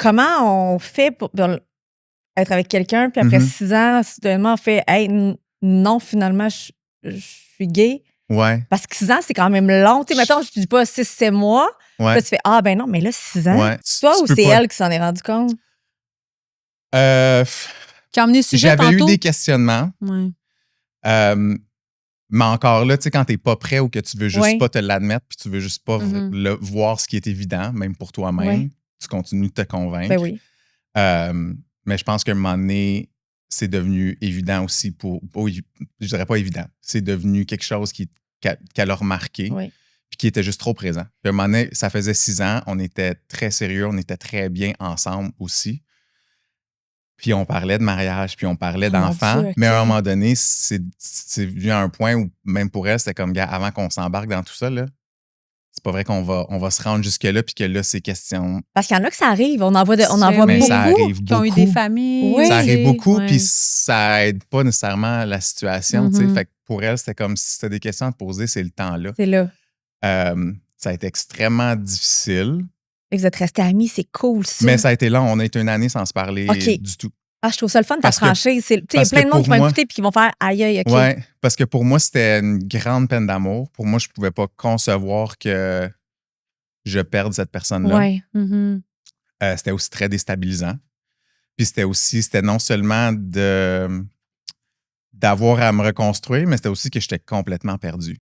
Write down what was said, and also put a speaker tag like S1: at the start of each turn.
S1: comment on fait pour être avec quelqu'un, puis après 6 ans, soudainement, on fait « Hey, non, finalement, je suis gay. »
S2: Ouais.
S1: Parce que 6 ans, c'est quand même long. Tu sais, mettons, je dis pas 6-7 mois.
S2: Ouais.
S1: Là, tu fais « Ah, ben non, mais là, 6 ans.
S2: Ouais.
S1: Toi
S2: Tu
S1: ou
S2: peux
S1: c'est
S2: pas.
S1: elle qui s'en est rendu compte?
S3: Qui a amené le sujet
S2: J'avais eu
S3: tantôt?
S2: des questionnements.
S3: Ouais.
S2: Mais encore là, tu sais, quand t'es pas prêt ou que tu veux juste
S1: Oui.
S2: pas te l'admettre puis tu veux juste pas
S3: Mhm.
S2: voir ce qui est évident, même pour toi-même,
S1: Oui.
S2: tu continues de te convaincre.
S1: Ben oui.
S2: Mais je pense qu'à un moment donné, c'est devenu évident aussi je dirais pas évident, c'est devenu quelque chose qu'elle a remarqué
S1: Oui.
S2: puis qui était juste trop présent. Puis à un moment donné, ça faisait 6 ans, on était très sérieux, on était très bien ensemble aussi. Puis on parlait de mariage, puis on parlait
S1: Oh mon
S2: d'enfants.
S1: Dieu,
S2: Mais à un
S1: OK.
S2: moment donné, c'est venu à un point où, même pour elle, c'était comme, gars, avant qu'on s'embarque dans tout ça, là, c'est pas vrai qu'on va se rendre jusque-là, puis que là, c'est question.
S1: Parce qu'il y en a que ça arrive. On en voit
S3: Mais
S2: Mais
S1: beaucoup.
S2: ça arrive
S3: Qui ont eu
S2: beaucoup.
S3: des familles.
S1: Oui.
S2: Ça arrive
S3: aussi.
S2: beaucoup,
S3: Ouais.
S2: puis ça aide pas nécessairement la situation. Tu sais.
S3: Mhm.
S2: Fait que pour elle, c'était comme si c'était des questions à te poser, c'est le temps-là.
S1: C'est là.
S2: Ça a été extrêmement difficile,
S1: Et vous êtes restés amis, c'est cool, ça.
S2: mais ça a été long. On a été une année sans se parler
S1: OK.
S2: du tout.
S1: Ah, je trouve ça le fun, ta
S2: Parce que-
S1: franchise. Il y a
S2: parce
S1: plein
S2: que
S1: de monde qui
S2: pour
S1: vont
S2: moi-
S1: écouter et qui vont faire aïe, aïe, OK.
S2: Ouais, parce que pour moi, c'était une grande peine d'amour. Pour moi, je pouvais pas concevoir que je perde cette personne-là.
S1: Ouais.
S3: Mhm.
S2: C'était aussi très déstabilisant. Puis c'était non seulement d'avoir à me reconstruire, mais c'était aussi que j'étais complètement perdu.